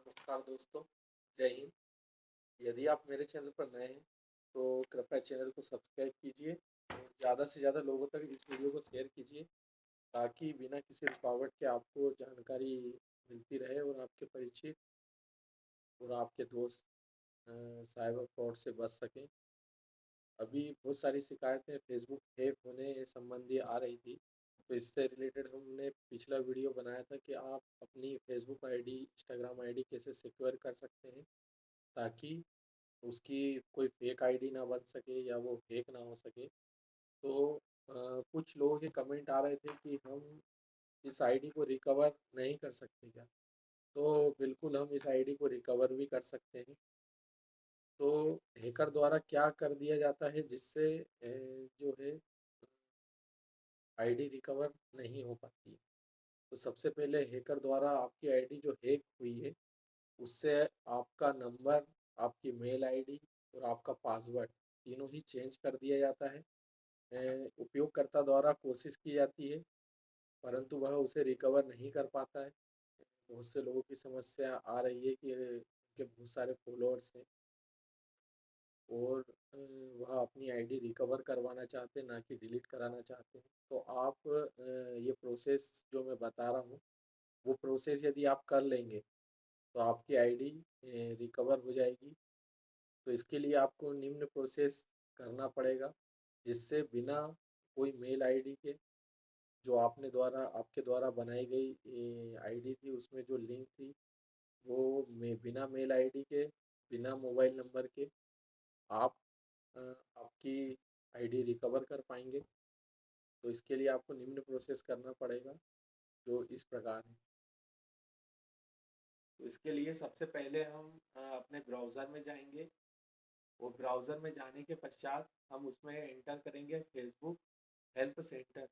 नमस्कार दोस्तों, जय हिंद। यदि आप मेरे चैनल पर नए हैं, तो कृपया चैनल को सब्सक्राइब कीजिए और ज़्यादा से ज़्यादा लोगों तक इस वीडियो को शेयर कीजिए, ताकि बिना किसी रुकावट के आपको जानकारी मिलती रहे और आपके परिचित और आपके दोस्त साइबर फ्रॉड से बच सकें। अभी बहुत सारी शिकायतें फेसबुक हैक होने संबंधी आ रही थी, तो इससे रिलेटेड हमने पिछला वीडियो बनाया था कि आप अपनी फेसबुक आईडी, इंस्टाग्राम आईडी कैसे सिक्योर कर सकते हैं, ताकि उसकी कोई फेक आईडी ना बन सके या वो फेक ना हो सके। तो कुछ लोगों के कमेंट आ रहे थे कि हम इस आईडी को रिकवर नहीं कर सकते क्या? तो बिल्कुल हम इस आईडी को रिकवर भी कर सकते हैं। तो हैकर द्वारा क्या कर दिया जाता है जिससे जो है आईडी रिकवर नहीं हो पाती। तो सबसे पहले हैकर द्वारा आपकी आईडी जो हैक हुई है, उससे आपका नंबर, आपकी मेल आईडी और आपका पासवर्ड तीनों ही चेंज कर दिया जाता है। उपयोगकर्ता द्वारा कोशिश की जाती है, परंतु वह उसे रिकवर नहीं कर पाता है। बहुत से लोगों की समस्या आ रही है कि उनके बहुत सारे फॉलोअर्स हैं और वह अपनी आईडी रिकवर करवाना चाहते हैं, ना कि डिलीट कराना चाहते हैं। तो आप ये प्रोसेस जो मैं बता रहा हूँ, वो प्रोसेस यदि आप कर लेंगे, तो आपकी आईडी रिकवर हो जाएगी। तो इसके लिए आपको निम्न प्रोसेस करना पड़ेगा, जिससे बिना कोई मेल आईडी के, जो आपके द्वारा बनाई गई आईडी थी, उसमें जो लिंक थी, वो बिना मेल आईडी के, बिना मोबाइल नंबर के आप अ, आपकी आईडी रिकवर कर पाएंगे। तो इसके लिए आपको निम्न प्रोसेस करना पड़ेगा, जो इस प्रकार है। तो इसके लिए सबसे पहले हम अपने ब्राउज़र में जाएंगे और ब्राउज़र में जाने के पश्चात हम उसमें एंटर करेंगे फेसबुक हेल्प सेंटर।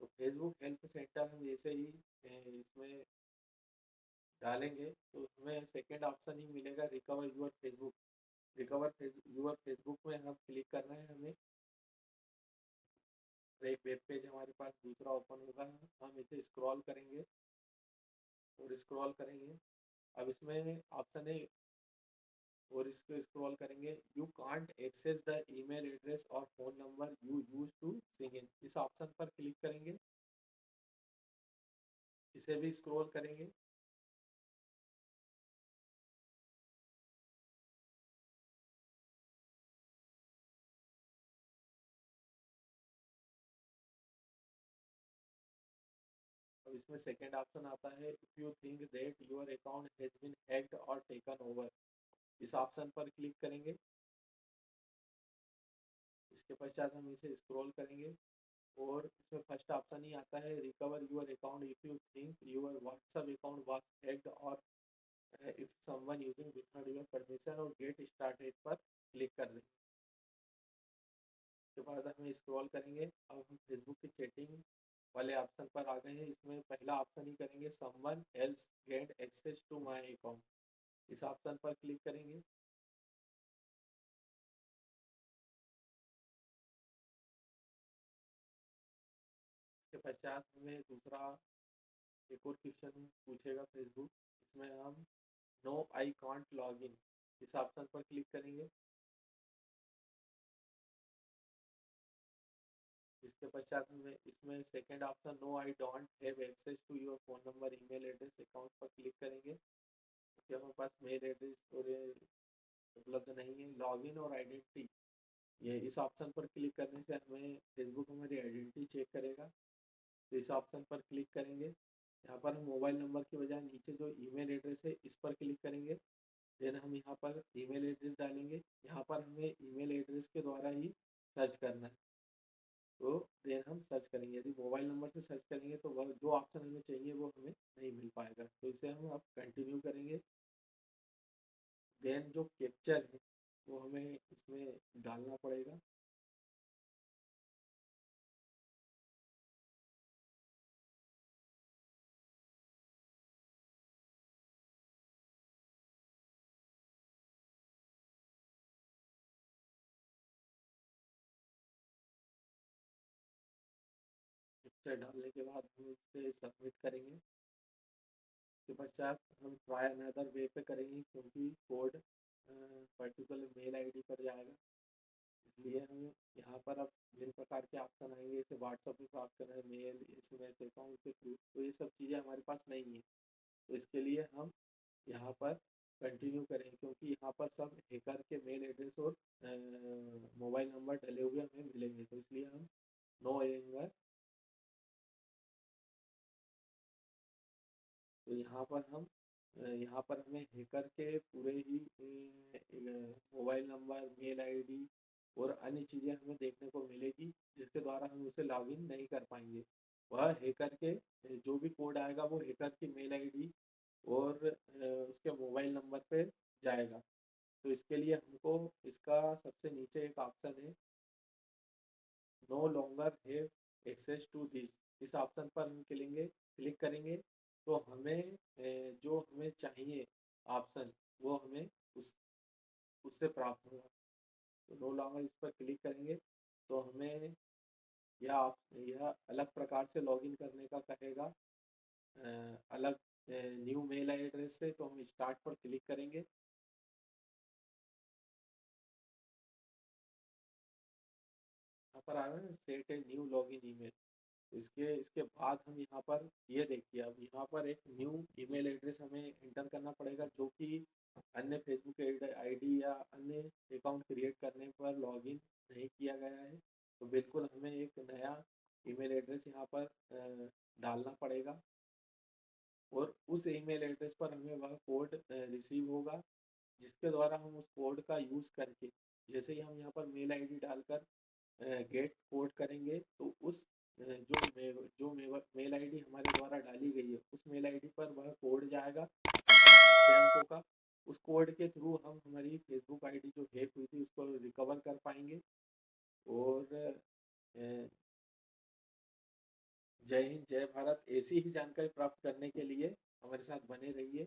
तो फेसबुक हेल्प सेंटर हम जैसे ही इसमें डालेंगे, तो हमें सेकेंड ऑप्शन ही मिलेगा, recover your Facebook. Your Facebook में हम क्लिक करना है हमें। एक वेब पेज हमारे पास दूसरा ओपन होगा, हम इसे स्क्रॉल करेंगे और स्क्रॉल करेंगे। अब इसमें ऑप्शन है और इसको स्क्रॉल करेंगे, you can't access the email address और phone number you use to सिंग इन। इस ऑप्शन पर क्लिक करेंगे, इसे भी स्क्रॉल करेंगे। अब इसमें सेकेंड ऑप्शन आता है, if you think that your account has been hacked और टेकन ओवर। इस ऑप्शन पर क्लिक करेंगे। इसके पश्चात हम इसे स्क्रॉल करेंगे और इसमें फर्स्ट ऑप्शन ही आता है, recover your account if you think your WhatsApp account was hacked और if someone using without your permission, और गेट स्टार्टेड पर क्लिक कर देंगे। उसके बाद हम स्क्रॉल करेंगे। अब हम फेसबुक की चैटिंग वाले ऑप्शन पर आ गए हैं। इसमें पहला ऑप्शन ही करेंगे, someone else get access to my account. इस ऑप्शन पर क्लिक करेंगे। इसके पश्चात हमें दूसरा एक और क्वेश्चन पूछेगा फेसबुक। इसमें हम no I can't log in, इस ऑप्शन पर क्लिक करेंगे। इसके पश्चात में इसमें second option, no I don't have access to your phone number email address account पर क्लिक करेंगे, क्योंकि हमारे पास मेल एड्रेस और ये उपलब्ध नहीं है। लॉगिन और आइडेंटिटी, ये इस ऑप्शन पर क्लिक करने से हमें फेसबुक हमारी आइडेंटिटी चेक करेगा। तो इस ऑप्शन पर क्लिक करेंगे। यहाँ पर हम मोबाइल नंबर की बजाय नीचे जो ईमेल एड्रेस है, इस पर क्लिक करेंगे। देन हम यहाँ पर ईमेल एड्रेस डालेंगे। यहाँ पर हमें ईमेल एड्रेस के द्वारा ही सर्च करना है। तो देन हम सर्च करेंगे। यदि मोबाइल नंबर से सर्च करेंगे तो वह जो ऑप्शन हमें चाहिए वो हमें नहीं मिल पाएगा। तो इसे हम अब कंटिन्यू करेंगे। देन जो कैप्चर है वो हमें इसमें डालना पड़ेगा। कैप्चर डालने के बाद हम इसे सबमिट करेंगे। उसके पश्चात हम ट्राई अनदर वे पे करेंगे, क्योंकि कोड पर्टिकुलर मेल आईडी पर जाएगा। इसलिए हम यहाँ पर अब विभिन्न प्रकार के ऑप्शन आएंगे, जैसे व्हाट्सएप पे प्राप्त करना है, मेल, एसएमएस, अकाउंट के थ्रू, तो ये सब चीज़ें हमारे पास नहीं है। तो इसके लिए हम यहाँ पर कंटिन्यू करें, क्योंकि यहाँ पर सब हैकर के मेल एड्रेस और मोबाइल नंबर डले हुए हमें मिलेंगे, तो इसलिए हम नो एंगर। तो यहाँ पर हमें हैकर के पूरे ही मोबाइल नंबर, मेल आईडी और अन्य चीज़ें हमें देखने को मिलेगी, जिसके द्वारा हम उसे लॉगिन नहीं कर पाएंगे। वह हैकर के जो भी कोड आएगा वो हैकर की मेल आईडी और उसके मोबाइल नंबर पे जाएगा। तो इसके लिए हमको इसका सबसे नीचे एक ऑप्शन है, no longer have access to this, इस ऑप्शन पर हम क्लिक करेंगे तो हमें जो हमें चाहिए ऑप्शन वो हमें उस उससे प्राप्त होगा। तो नो लॉन्गर इस पर क्लिक करेंगे तो हमें यह अलग प्रकार से लॉगिन करने का कहेगा, अलग न्यू मेल एड्रेस से। तो हम स्टार्ट पर क्लिक करेंगे। यहाँ पर आ रहा है set a new login email. इसके इसके बाद हम यहाँ पर ये देखिए, अब यहाँ पर एक न्यू ईमेल एड्रेस हमें एंटर करना पड़ेगा, जो कि अन्य फेसबुक आईडी या अन्य अकाउंट क्रिएट करने पर लॉगिन नहीं किया गया है। तो बिल्कुल हमें एक नया ईमेल एड्रेस यहाँ पर डालना पड़ेगा, और उस ईमेल एड्रेस पर हमें वह कोड रिसीव होगा, जिसके द्वारा हम उस कोड का यूज़ करके, जैसे ही हम यहाँ पर मेल आईडी डालकर गेट कोड करेंगे, तो उस जो मेल आईडी हमारे द्वारा डाली गई है उस मेल आईडी पर वह कोड जाएगा 6 अंकों का। उस कोड के थ्रू हम हमारी फेसबुक आईडी जो हैक हुई थी उसको रिकवर कर पाएंगे। और जय हिंद, जय भारत। ऐसी ही जानकारी प्राप्त करने के लिए हमारे साथ बने रहिए।